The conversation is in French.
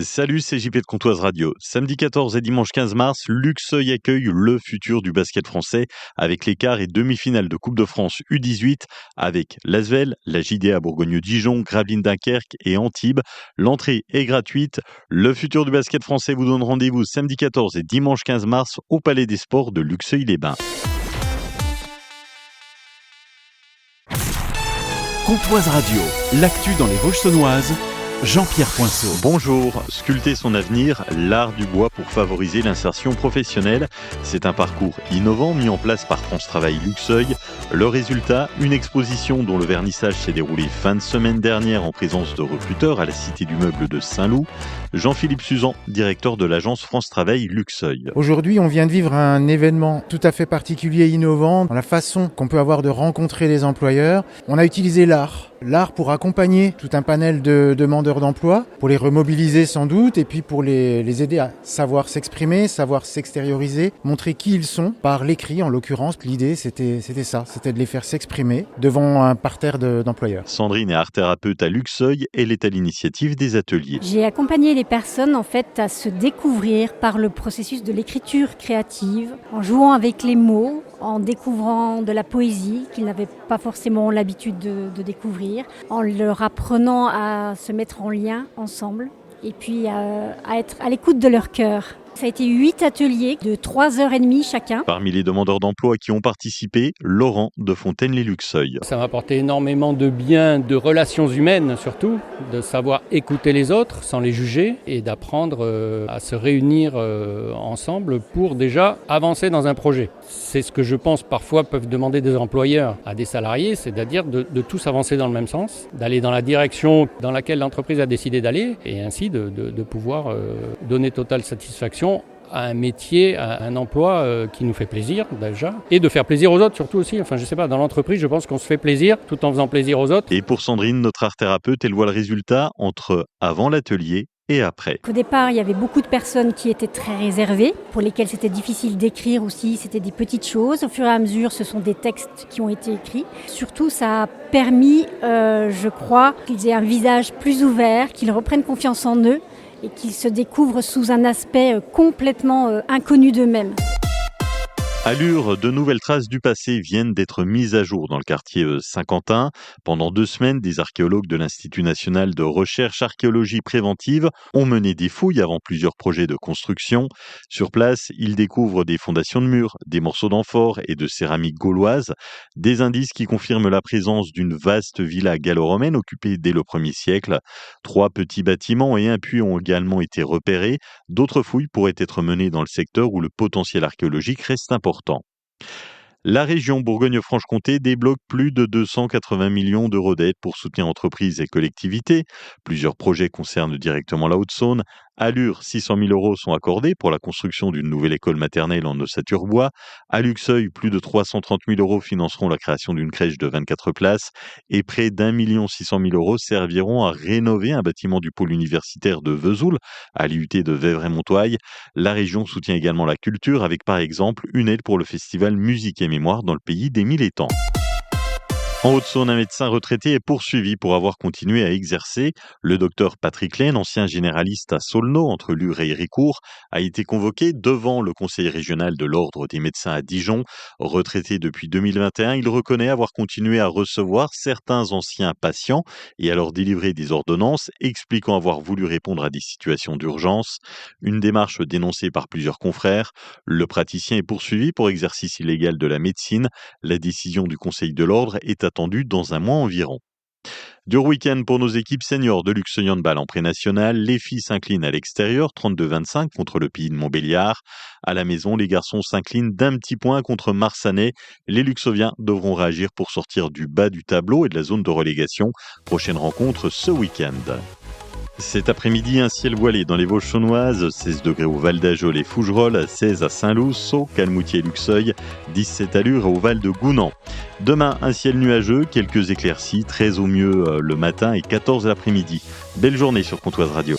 Salut, c'est JP de Comptoise Radio. Samedi 14 et dimanche 15 mars, Luxeuil accueille le futur du basket français avec les quarts et demi-finales de Coupe de France U18 avec l'Asvel, la JDA Bourgogne-Dijon, Gravelines Dunkerque et Antibes. L'entrée est gratuite. Le futur du basket français vous donne rendez-vous samedi 14 et dimanche 15 mars au Palais des Sports de Luxeuil-les-Bains. Comptoise Radio, l'actu dans les Vosges saunoises. Jean-Pierre Poinceau. Bonjour, sculpter son avenir, l'art du bois pour favoriser l'insertion professionnelle. C'est un parcours innovant mis en place par France Travail Luxeuil. Le résultat, une exposition dont le vernissage s'est déroulé fin de semaine dernière en présence de recruteurs à la Cité du Meuble de Saint-Loup. Jean-Philippe Suzan, directeur de l'agence France Travail Luxeuil. Aujourd'hui, on vient de vivre un événement tout à fait particulier et innovant dans la façon qu'on peut avoir de rencontrer les employeurs. On a utilisé l'art pour accompagner tout un panel de demandeurs d'emploi, pour les remobiliser sans doute et puis pour les aider à savoir s'exprimer, savoir s'extérioriser, montrer qui ils sont par l'écrit. En l'occurrence, l'idée c'était ça, c'était de les faire s'exprimer devant un parterre d'employeurs. Sandrine est art-thérapeute à Luxeuil, elle est à l'initiative des ateliers. J'ai accompagné les personnes en fait à se découvrir par le processus de l'écriture créative, en jouant avec les mots, en découvrant de la poésie qu'ils n'avaient pas forcément l'habitude de découvrir, en leur apprenant à se mettre en lien ensemble et puis à être à l'écoute de leur cœur. Ça a été 8 ateliers de 3h30 chacun. Parmi les demandeurs d'emploi qui ont participé, Laurent de Fontaine-les-Luxeuil. Ça m'a apporté énormément de bien, de relations humaines surtout, de savoir écouter les autres sans les juger et d'apprendre à se réunir ensemble pour déjà avancer dans un projet. C'est ce que je pense parfois peuvent demander des employeurs à des salariés, c'est-à-dire de tous avancer dans le même sens, d'aller dans la direction dans laquelle l'entreprise a décidé d'aller et ainsi de pouvoir donner totale satisfaction à un métier, à un emploi qui nous fait plaisir déjà, et de faire plaisir aux autres surtout aussi. Enfin, je sais pas, dans l'entreprise, je pense qu'on se fait plaisir tout en faisant plaisir aux autres. Et pour Sandrine, notre art-thérapeute, elle voit le résultat entre avant l'atelier et après. Au départ, il y avait beaucoup de personnes qui étaient très réservées, pour lesquelles c'était difficile d'écrire aussi, c'était des petites choses. Au fur et à mesure, ce sont des textes qui ont été écrits. Surtout, ça a permis, je crois, qu'ils aient un visage plus ouvert, qu'ils reprennent confiance en eux, et qu'ils se découvrent sous un aspect complètement inconnu d'eux-mêmes. Allure, de nouvelles traces du passé viennent d'être mises à jour dans le quartier Saint-Quentin. Pendant 2 semaines, des archéologues de l'Institut national de recherche archéologie préventive ont mené des fouilles avant plusieurs projets de construction. Sur place, ils découvrent des fondations de murs, des morceaux d'amphores et de céramique gauloise, des indices qui confirment la présence d'une vaste villa gallo-romaine occupée dès le 1er siècle. 3 petits bâtiments et un puits ont également été repérés. D'autres fouilles pourraient être menées dans le secteur où le potentiel archéologique reste important. La région Bourgogne-Franche-Comté débloque plus de 280 millions d'euros d'aide pour soutenir entreprises et collectivités. Plusieurs projets concernent directement la Haute-Saône. À Lure, 600 000 euros sont accordés pour la construction d'une nouvelle école maternelle en ossature-bois. À Luxeuil, plus de 330 000 euros financeront la création d'une crèche de 24 places. Et près d'1 600 000 euros serviront à rénover un bâtiment du pôle universitaire de Vesoul, à l'IUT de Vévray-Montoy. La région soutient également la culture avec par exemple une aide pour le festival Musique et Mémoire dans le pays des 1000 étangs. En Haute-Saône, un médecin retraité est poursuivi pour avoir continué à exercer. Le docteur Patrick Laine, ancien généraliste à Saulnot, entre Lure et Héricourt, a été convoqué devant le conseil régional de l'Ordre des médecins à Dijon. Retraité depuis 2021, il reconnaît avoir continué à recevoir certains anciens patients et à leur délivrer des ordonnances, expliquant avoir voulu répondre à des situations d'urgence. Une démarche dénoncée par plusieurs confrères. Le praticien est poursuivi pour exercice illégal de la médecine. La décision du conseil de l'Ordre est attendu dans un mois environ. Dur week-end pour nos équipes seniors de Luxeuil Handball en pré-national. Les filles s'inclinent à l'extérieur, 32-25 contre le Pays de Montbéliard. À la maison, les garçons s'inclinent d'un petit point contre Marsanais. Les Luxeuviens devront réagir pour sortir du bas du tableau et de la zone de relégation. Prochaine rencontre ce week-end. Cet après-midi, un ciel voilé dans les Vosges saunoises, 16 degrés au Val d'Ajol et Fougerolles, 16 à Saint-Loup, Sceaux, Calmoutier et Luxeuil, 17 à Lure et au Val de Gounan. Demain, un ciel nuageux, quelques éclaircies, 13 au mieux le matin et 14 l'après-midi. Belle journée sur Comptoise Radio.